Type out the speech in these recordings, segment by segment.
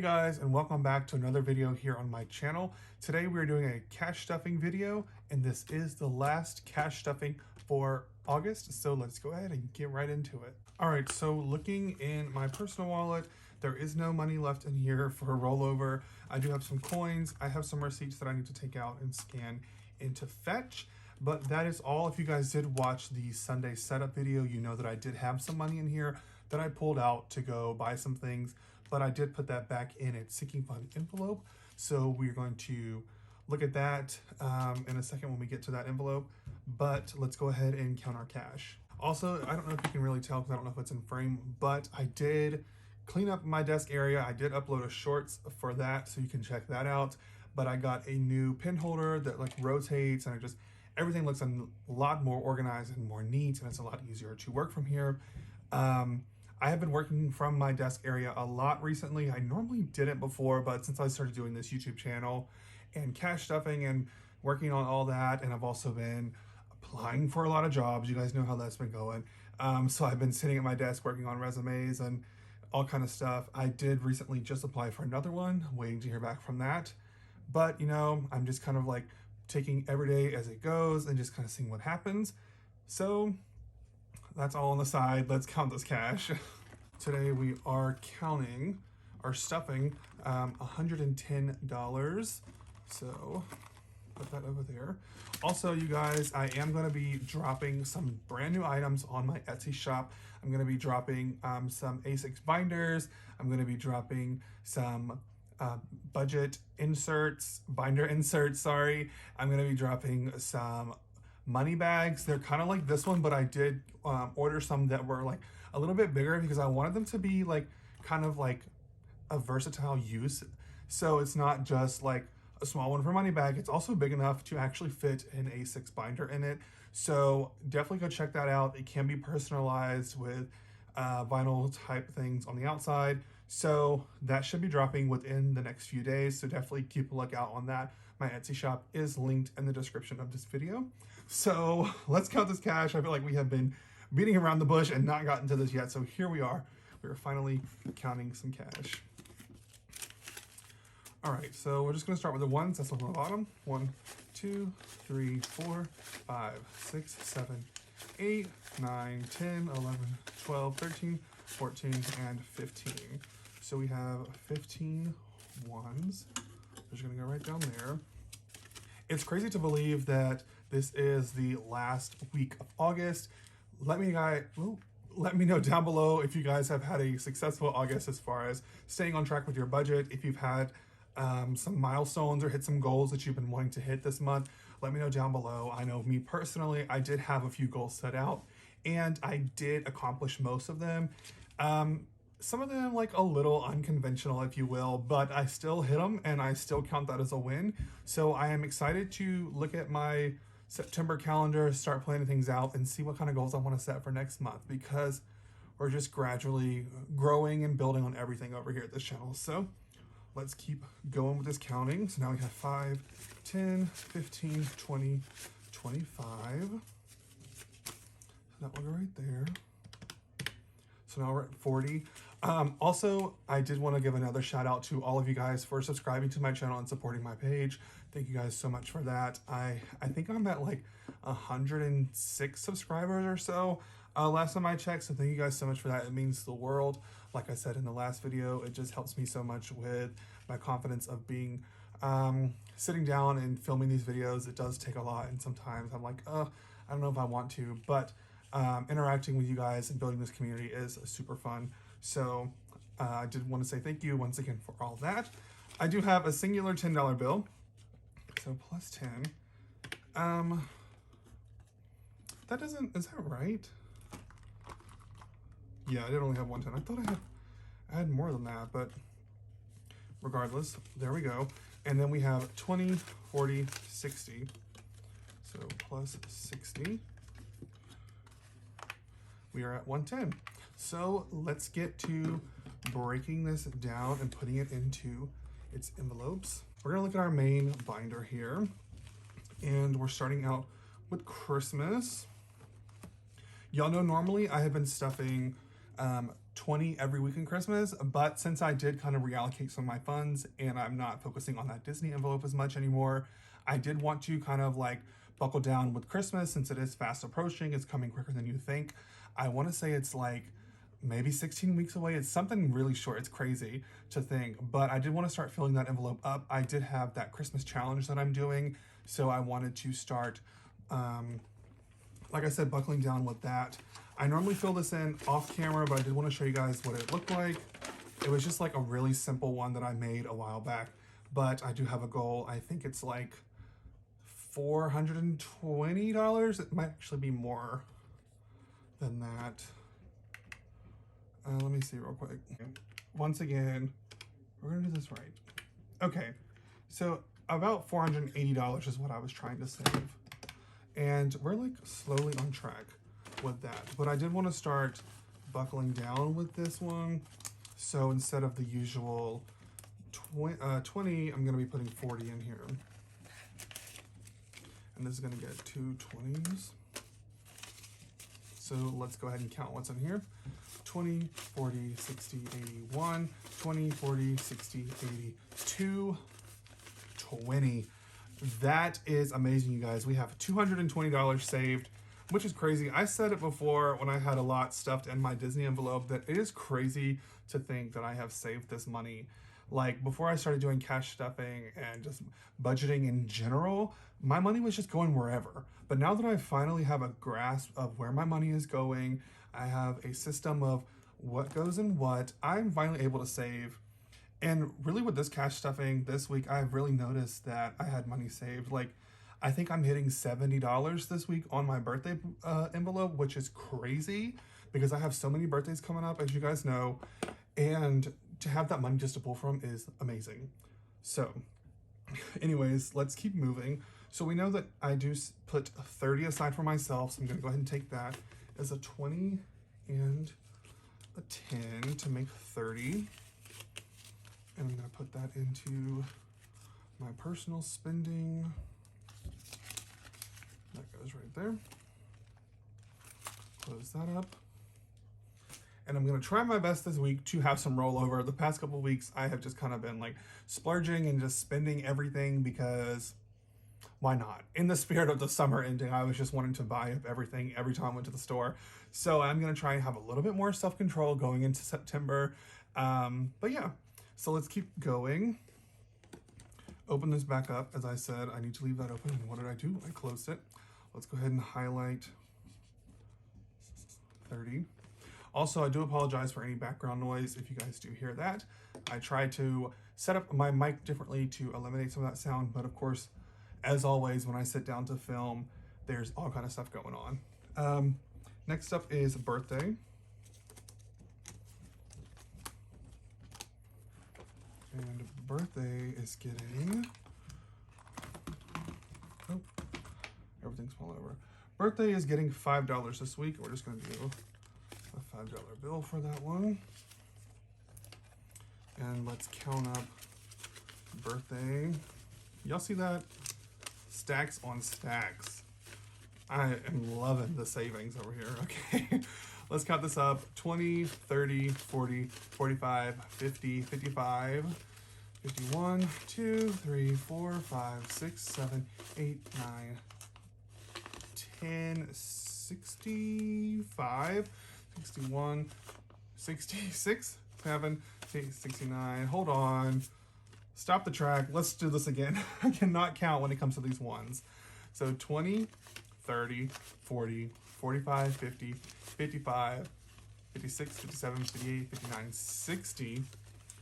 guys, and welcome back to another video here on my channel. Today we're doing a cash stuffing video, and this is the last cash stuffing for August, so let's go ahead and get right into it. All right, so looking in my personal wallet, there is no money left in here for a rollover. I do have some coins. I have some receipts that I need to take out and scan into Fetch, but that is all. If you guys did watch the Sunday setup video, you know that I did have some money in here that I pulled out to go buy some things, but I did put that back in its sinking fund envelope. So we're going to look at that in a second when we get to that envelope, but let's go ahead and count our cash. Also, I don't know if you can really tell because I don't know if it's in frame, but I did clean up my desk area. I did upload a shorts for that, so you can check that out. But I got a new pen holder that like rotates, and everything looks a lot more organized and more neat, and it's a lot easier to work from here. I have been working from my desk area a lot recently. I normally didn't before, but since I started doing this YouTube channel and cash stuffing and working on all that, and I've also been applying for a lot of jobs, you guys know how that's been going. So I've been sitting at my desk working on resumes and all kind of stuff. I did recently just apply for another one, waiting to hear back from that. But you know, I'm just kind of like taking every day as it goes and just kind of seeing what happens. So that's all on the side. Let's count this cash. Today we are counting or stuffing $110. So put that over there. Also, you guys, I am going to be dropping some brand new items on my Etsy shop. I'm going to be dropping some A6 binders. I'm going to be dropping some budget inserts, binder inserts, sorry. I'm going to be dropping some money bags. They're kind of like this one, but I did order some that were like a little bit bigger because I wanted them to be like kind of like a versatile use. So it's not just like a small one for money bag. It's also big enough to actually fit an A6 binder in it. So definitely go check that out. It can be personalized with vinyl type things on the outside. So that should be dropping within the next few days. So definitely keep a lookout on that. My Etsy shop is linked in the description of this video. So let's count this cash. I feel like we have been beating around the bush and not gotten to this yet. So here we are. We're finally counting some cash. All right, so we're just gonna start with the ones. That's on the bottom. 1, 2, 3, 4, 5, 6, 7, 8, 9, 10, 11, 12, 13, 14, and 15. So we have 15 ones. We're just gonna go right down there. It's crazy to believe that this is the last week of August. Let me know down below if you guys have had a successful August as far as staying on track with your budget. If you've had some milestones or hit some goals that you've been wanting to hit this month, let me know down below. I know me personally, I did have a few goals set out and I did accomplish most of them. Some of them like a little unconventional, if you will, but I still hit them and I still count that as a win. So I am excited to look at my September calendar, start planning things out and see what kind of goals I want to set for next month, because we're just gradually growing and building on everything over here at this channel. So let's keep going with this counting. So now we have 5, 10, 15, 20, 25. So that will go right there. So now we're at 40. Also, I did want to give another shout out to all of you guys for subscribing to my channel and supporting my page. Thank you guys so much for that. I think I'm at like 106 subscribers or so last time I checked. So thank you guys so much for that. It means the world. Like I said in the last video, it just helps me so much with my confidence of being sitting down and filming these videos. It does take a lot, and sometimes I'm like, I don't know if I want to, but interacting with you guys and building this community is super fun. So I did want to say thank you once again for all that. I do have a singular $10 bill. So plus 10. That doesn't, is that right? Yeah, I did only have 110. I thought I had more than that, but regardless, there we go. And then we have 20, 40, 60. So plus 60. We are at 110. So let's get to breaking this down and putting it into its envelopes. We're gonna look at our main binder here, and we're starting out with Christmas. Y'all know normally I have been stuffing 20 every week in Christmas, but since I did kind of reallocate some of my funds and I'm not focusing on that Disney envelope as much anymore, I did want to kind of like buckle down with Christmas since it is fast approaching. It's coming quicker than you think. I want to say it's like maybe 16 weeks away. It's something really short. It's crazy to think, but I did want to start filling that envelope up. I did have that Christmas challenge that I'm doing, so I wanted to start, like I said, buckling down with that. I normally fill this in off camera, but I did want to show you guys what it looked like. It was just like a really simple one that I made a while back, but I do have a goal. I think it's like $420. It might actually be more than that. Let me see real quick. Once again, we're gonna do this right. Okay, so about $480 is what I was trying to save. And we're like slowly on track with that. But I did want to start buckling down with this one. So instead of the usual 20, I'm gonna be putting 40 in here. And this is gonna get 2 20s. So let's go ahead and count what's in here. 20, 40, 60, 81, 20, 40, 60, 82, 20. That is amazing, you guys. We have $220 saved, which is crazy. I said it before when I had a lot stuffed in my Disney envelope that it is crazy to think that I have saved this money. Like before I started doing cash stuffing and just budgeting in general, my money was just going wherever. But now that I finally have a grasp of where my money is going, I have a system of what goes in what, I'm finally able to save. And really with this cash stuffing this week, I've really noticed that I had money saved. Like, I think I'm hitting $70 this week on my birthday envelope, which is crazy because I have so many birthdays coming up, as you guys know. And to have that money just to pull from is amazing. So anyways, let's keep moving. So we know that I do put 30 aside for myself. So I'm gonna go ahead and take that as a 20 and a 10 to make 30. And I'm gonna put that into my personal spending. That goes right there. Close that up. And I'm gonna try my best this week to have some rollover. The past couple of weeks, I have just kind of been like splurging and just spending everything because why not? In the spirit of the summer ending, I was just wanting to buy up everything every time I went to the store. So I'm gonna try and have a little bit more self-control going into September. But yeah, so let's keep going. Open this back up. As I said, I need to leave that open. And what did I do? I closed it. Let's go ahead and highlight 30. Also, I do apologize for any background noise if you guys do hear that. I tried to set up my mic differently to eliminate some of that sound, but of course, as always, when I sit down to film, there's all kind of stuff going on. Next up is birthday. And birthday is getting, oh, everything's falling over. Birthday is getting $5 this week. We're just gonna do a $5 bill for that one. And let's count up birthday. Y'all see that? Stacks on stacks. I am loving the savings over here. Okay, let's count this up. 20, 30, 40, 45, 50, 55, 51, 2, 3, 4, 5, 6, 7, 8, 9, 10, 65, 61, 66, 7, 69. Hold on. Stop the track. Let's do this again. I cannot count when it comes to these ones. So 20, 30, 40, 45, 50, 55, 56, 57, 58, 59, 60,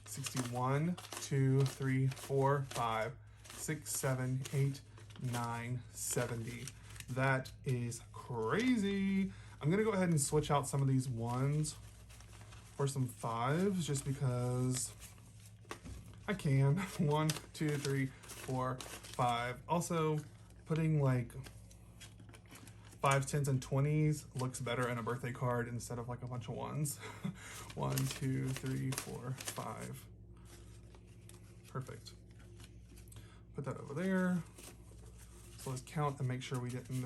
61, 2, 3, 4, 5, 6, 7, 8, 9, 70. That is crazy. I'm gonna go ahead and switch out some of these ones for some fives just because I can. 1, 2, 3, 4, 5. Also, putting like 5s, 10s, and 20s looks better in a birthday card instead of like a bunch of ones. 1, 2, 3, 4, 5. Perfect. Put that over there. So let's count and make sure we didn't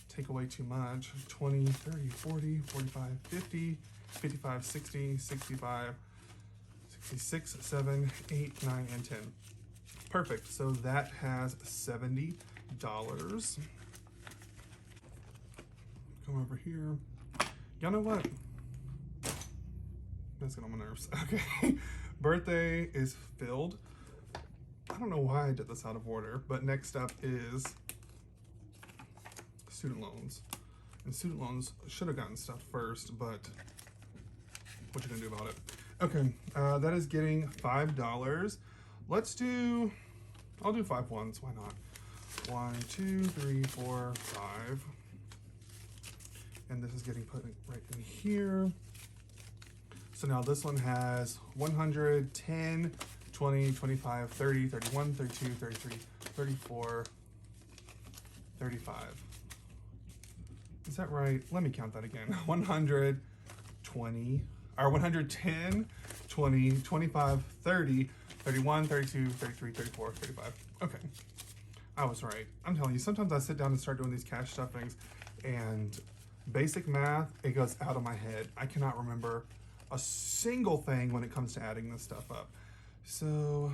take away too much. 20, 30, 40, 45, 50, 55, 60, 65, 66, 7, 8, 9, and 10. Perfect. So that has $70. Come over here. Y'all know what? That's getting on my nerves. Okay. Birthday is filled. I don't know why I did this out of order, but next up is student loans. And student loans should have gotten stuff first, but what you gonna do about it? Okay, that is getting $5. I'll do 5 ones, why not? 1, 2, 3, 4, 5. And this is getting put right in here. So now this one has 100, 10, 20, 25, 30, 31, 32, 33, 34, 35. Is that right? Let me count that again. 120, or 110, 20, 25, 30, 31, 32, 33, 34, 35. Okay, I was right. I'm telling you, sometimes I sit down and start doing these cash stuffings and basic math, it goes out of my head. I cannot remember a single thing when it comes to adding this stuff up. So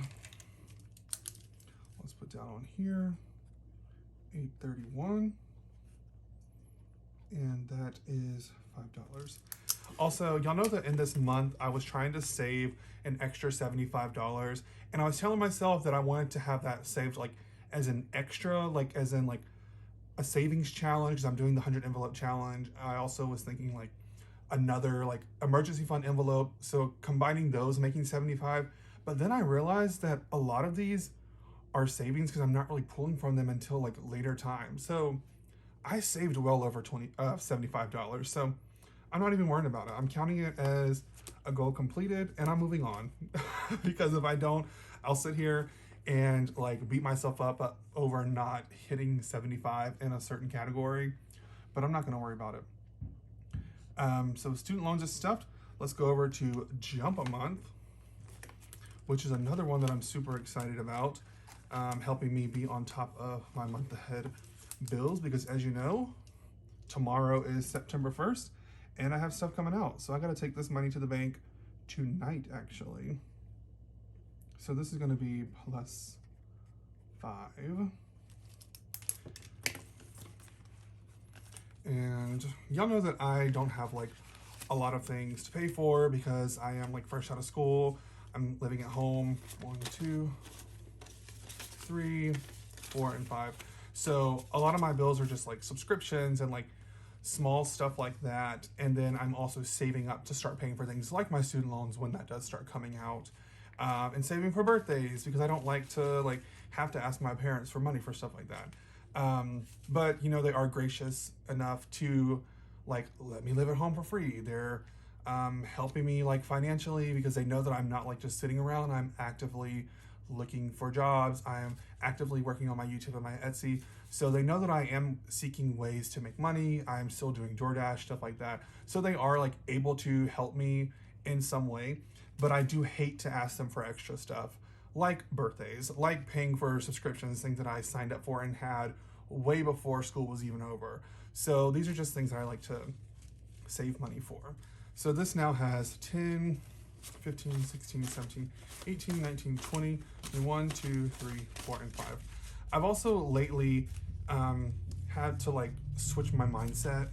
let's put down on here, 831, and that is $5. Also, y'all know that in this month, I was trying to save an extra $75, and I was telling myself that I wanted to have that saved like as an extra, like as in like a savings challenge, because I'm doing the 100 envelope challenge. I also was thinking like another like emergency fund envelope, so combining those making 75. But then I realized that a lot of these are savings because I'm not really pulling from them until like later time. So I saved well over $75. So I'm not even worrying about it. I'm counting it as a goal completed and I'm moving on. Because if I don't, I'll sit here and like beat myself up over not hitting 75 in a certain category, but I'm not gonna worry about it. So student loans is stuffed. Let's go over to Jump a Month, which is another one that I'm super excited about, helping me be on top of my month ahead bills, because as you know, tomorrow is September 1st and I have stuff coming out. So I gotta take this money to the bank tonight actually. So this is gonna be plus 5. And y'all know that I don't have like a lot of things to pay for because I am like fresh out of school. I'm living at home. 1, 2, 3, 4, and 5. So a lot of my bills are just like subscriptions and like small stuff like that. And then I'm also saving up to start paying for things like my student loans when that does start coming out. And saving for birthdays because I don't like to like have to ask my parents for money for stuff like that. But you know, they are gracious enough to like let me live at home for free. They're helping me like financially because they know that I'm not like just sitting around. I'm actively looking for jobs. I am actively working on my YouTube and my Etsy. So they know that I am seeking ways to make money. I'm still doing DoorDash, stuff like that. So they are like able to help me in some way, but I do hate to ask them for extra stuff like birthdays, like paying for subscriptions, things that I signed up for and had way before school was even over. So these are just things that I like to save money for. So this now has 10, 15, 16, 17, 18, 19, 20, 1, 2, 3, 4, and 5. I've also lately had to like switch my mindset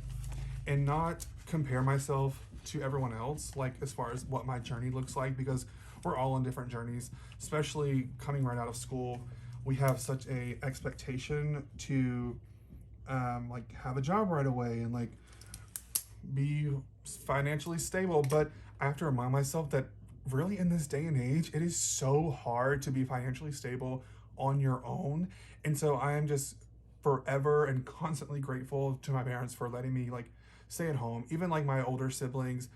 and not compare myself to everyone else, like as far as what my journey looks like, because we're all on different journeys, especially coming right out of school. We have such a expectation to like have a job right away and like be financially stable. But I have to remind myself that really in this day and age, it is so hard to be financially stable on your own. And so I am just forever and constantly grateful to my parents for letting me like stay at home. Even like my older siblings,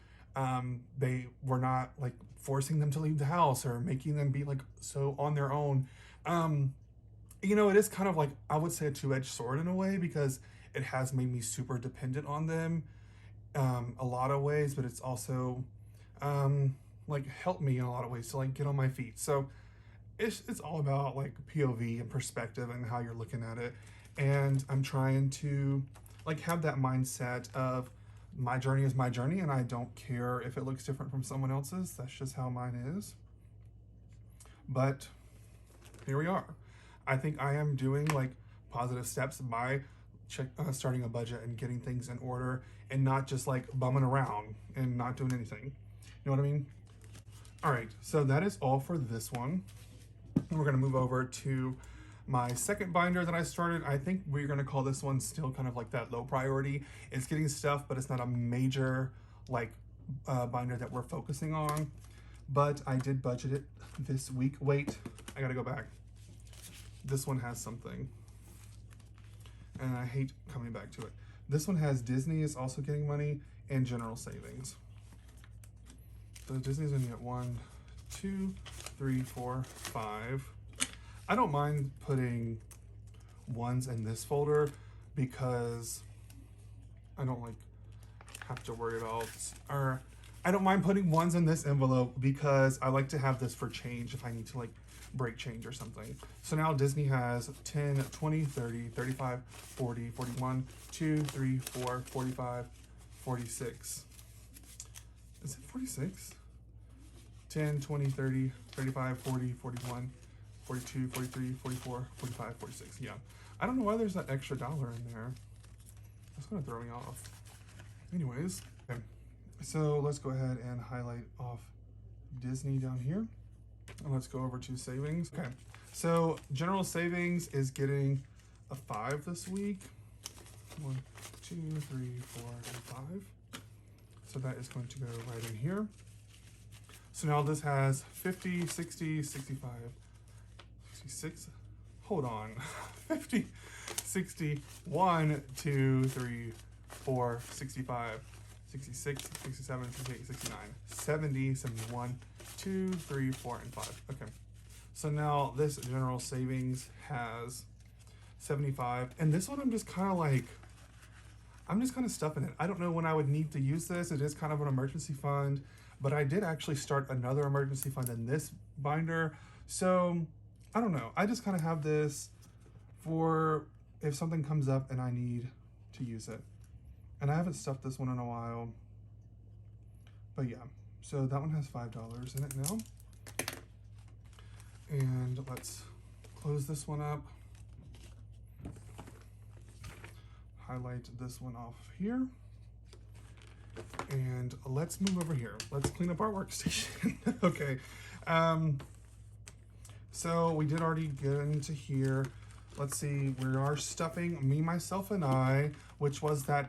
they were not like forcing them to leave the house or making them be like so on their own. You know, it is kind of like, I would say a two-edged sword in a way, because it has made me super dependent on them a lot of ways, but it's also like helped me in a lot of ways to like get on my feet. So it's all about like POV and perspective and how you're looking at it. And I'm trying to like have that mindset of my journey is my journey, and I don't care if it looks different from someone else's. That's just how mine is. But here we are. I think I am doing like positive steps by starting a budget and getting things in order, and not just like bumming around and not doing anything. You know what I mean? All right, so that is all for this one. And we're gonna move over to my second binder that I started. I think we're gonna call this one still kind of like that low priority. It's getting stuff, but it's not a major like binder that we're focusing on. But I did budget it this week. Wait, I gotta go back. This one has something, and I hate coming back to it. This one has Disney is also getting money and general savings. So Disney's gonna get 1, 2, 3, 4, 5. I don't mind putting ones in this folder because I don't like have to worry about, or I don't mind putting ones in this envelope because I like to have this for change if I need to like break change or something. So now Disney has 10, 20, 30, 35, 40, 41, 2, 3, 4, 45, 46. Is it 46? 10, 20, 30, 35, 40, 41, 42, 43, 44, 45, 46. Yeah. I don't know why there's that extra dollar in there. That's gonna throw me off. Anyways, okay. So let's go ahead and highlight off Disney down here. And let's go over to savings. Okay. So general savings is getting a 5 this week. 1, 2, 3, 4, and 5. So that is going to go right in here. So now this has 50, 60, 65, 66. Hold on. 50, 60, 1, 2, 3, 4, 65, 66, 67, 68, 69, 70, 71, 2, 3, 4, and 5. Okay. So now this general savings has 75. And this one I'm just kind of stuffing it. I don't know when I would need to use this. It is kind of an emergency fund, but I did actually start another emergency fund in this binder. So I don't know. I just kind of have this for if something comes up and I need to use it. And I haven't stuffed this one in a while. But yeah, so that one has $5 in it now. And let's close this one up. Highlight this one off here. And let's move over here. Let's clean up our workstation. Okay. So we did already get into here. Let's see, we are stuffing Me, Myself, and I, which was that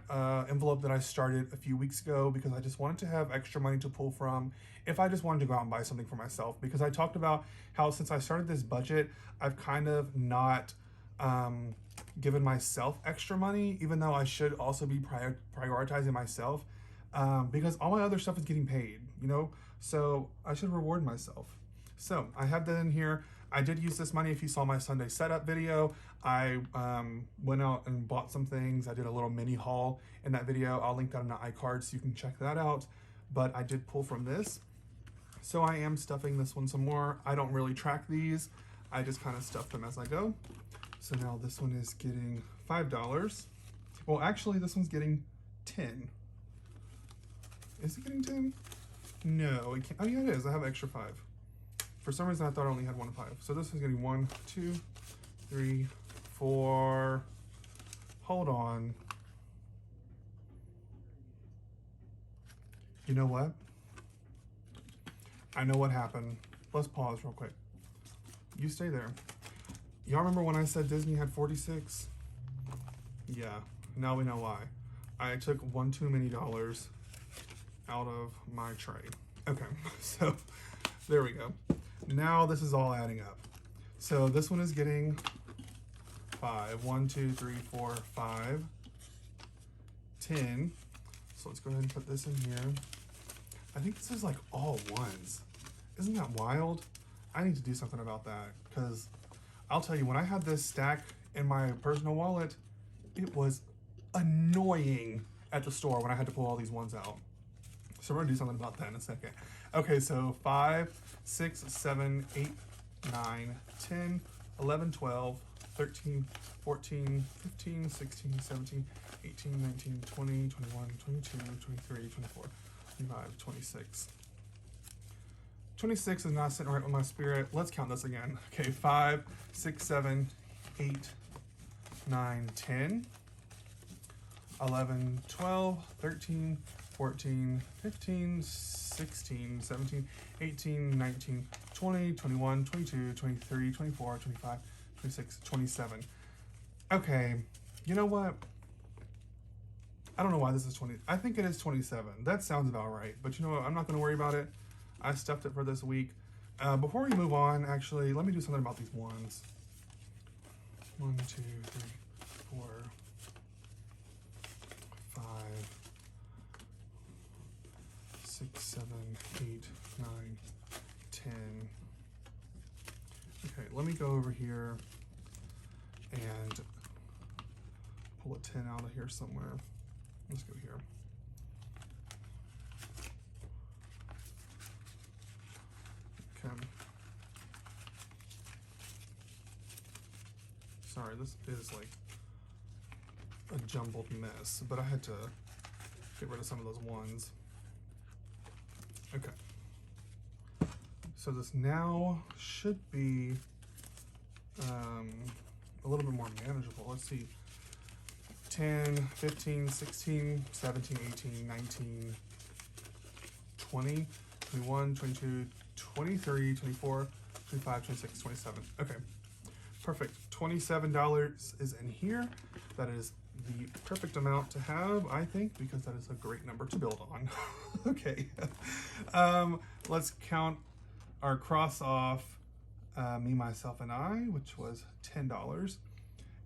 envelope that I started a few weeks ago because I just wanted to have extra money to pull from if I just wanted to go out and buy something for myself. Because I talked about how since I started this budget, I've kind of not given myself extra money, even though I should also be prioritizing myself because all my other stuff is getting paid, you know? So I should reward myself. So I have that in here. I did use this money. If you saw my Sunday setup video, I went out and bought some things. I did a little mini haul in that video. I'll link that in the iCard so you can check that out. But I did pull from this. So I am stuffing this one some more. I don't really track these. I just kind of stuff them as I go. So now this one is getting $5. Well, actually, this one's getting 10. Is it getting 10? No, it can't. Oh, yeah, it is. I have extra 5. For some reason, I thought I only had 1 5. So this one's getting 1, 2, 3, 4. Hold on. You know what? I know what happened. Let's pause real quick. You stay there. Y'all remember when I said Disney had 46? Yeah, now we know why. I took one too many dollars out of my tray. Okay, so there we go. Now this is all adding up. So this one is getting 5. 1, 2, 3, 4, 5, 10. So let's go ahead and put this in here. I think this is like all ones. Isn't that wild? I need to do something about that because I'll tell you, when I had this stack in my personal wallet, it was annoying at the store when I had to pull all these ones out. So we're gonna do something about that in a second. Okay, so 5, 6, 7, 8, 9, 10, 11, 12, 13, 14, 15, 16, 17, 18, 19, 20, 21, 22, 23, 24, 25, 26. 26 is not sitting right with my spirit. Let's count this again. Okay, 5, 6, 7, 8, 9, 10, 11, 12, 13, 14, 15, 16, 17, 18, 19, 20, 21, 22, 23, 24, 25, 26, 27. Okay, you know what? I don't know why this is 20. I think it is 27. That sounds about right. But you know what? I'm not going to worry about it. I stuffed it for this week. Before we move on, actually, let me do something about these ones. 1, 2, 3, 4, 5, 6, 7, 8, 9, 10. Okay, let me go over here and pull a 10 out of here somewhere. Let's go here. Okay. Sorry, this is like a jumbled mess, but I had to get rid of some of those ones. Okay. So this now should be a little bit more manageable. Let's see. 10, 15, 16, 17, 18, 19, 20, 21, 22, 23, 24, 25, 26, 27. Okay, perfect. $27 is in here. That is the perfect amount to have, I think, because that is a great number to build on. Okay, let's count our cross off me, myself, and I, which was $10.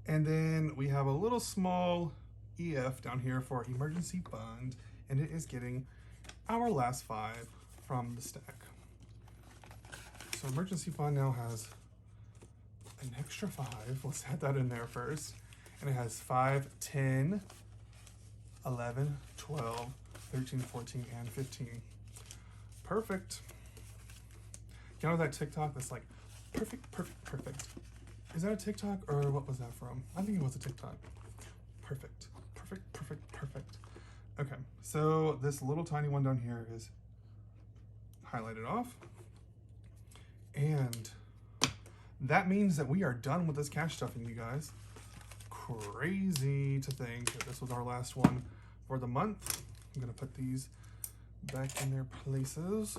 And then we have a little small EF down here for emergency fund, and it is getting our last 5 from the stack. So emergency fund now has an extra 5. Let's add that in there first. And it has 5, 10, 11, 12, 13, 14, and 15. Perfect. You know that TikTok that's like, perfect, perfect, perfect. Is that a TikTok or what was that from? I think it was a TikTok. Perfect, perfect, perfect, perfect. Okay, so this little tiny one down here is highlighted off. And that means that we are done with this cash stuffing, you guys. Crazy to think that this was our last one for the month. I'm gonna put these back in their places.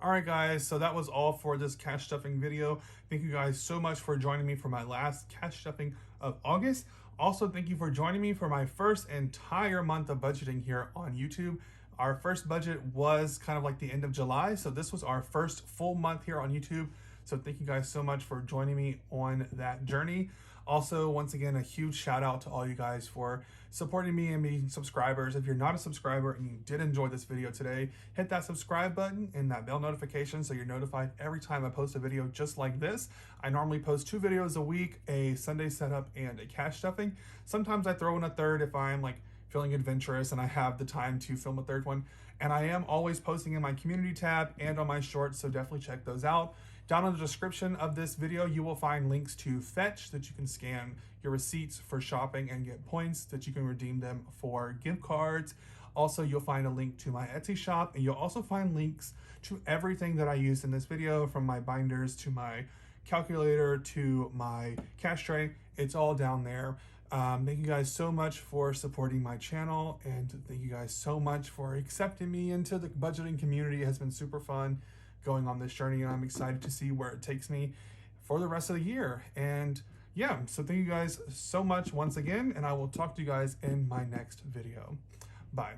All right, guys, so that was all for this cash stuffing video. Thank you guys so much for joining me for my last cash stuffing of August. Also, thank you for joining me for my first entire month of budgeting here on YouTube. Our first budget was kind of like the end of July, so this was our first full month here on YouTube. So thank you guys so much for joining me on that journey. Also, once again, a huge shout out to all you guys for supporting me and being subscribers. If you're not a subscriber and you did enjoy this video today, hit that subscribe button and that bell notification so you're notified every time I post a video just like this. I normally post 2 videos a week, a Sunday setup and a cash stuffing. Sometimes I throw in a third if I'm like feeling adventurous and I have the time to film a third one. And I am always posting in my community tab and on my shorts, so definitely check those out. Down in the description of this video, you will find links to Fetch that you can scan your receipts for shopping and get points that you can redeem them for gift cards. Also, you'll find a link to my Etsy shop, and you'll also find links to everything that I used in this video, from my binders to my calculator to my cash tray. It's all down there. Thank you guys so much for supporting my channel, and thank you guys so much for accepting me into the budgeting community. It has been super fun going on this journey, and I'm excited to see where it takes me for the rest of the year. And yeah, so thank you guys so much once again, and I will talk to you guys in my next video. Bye.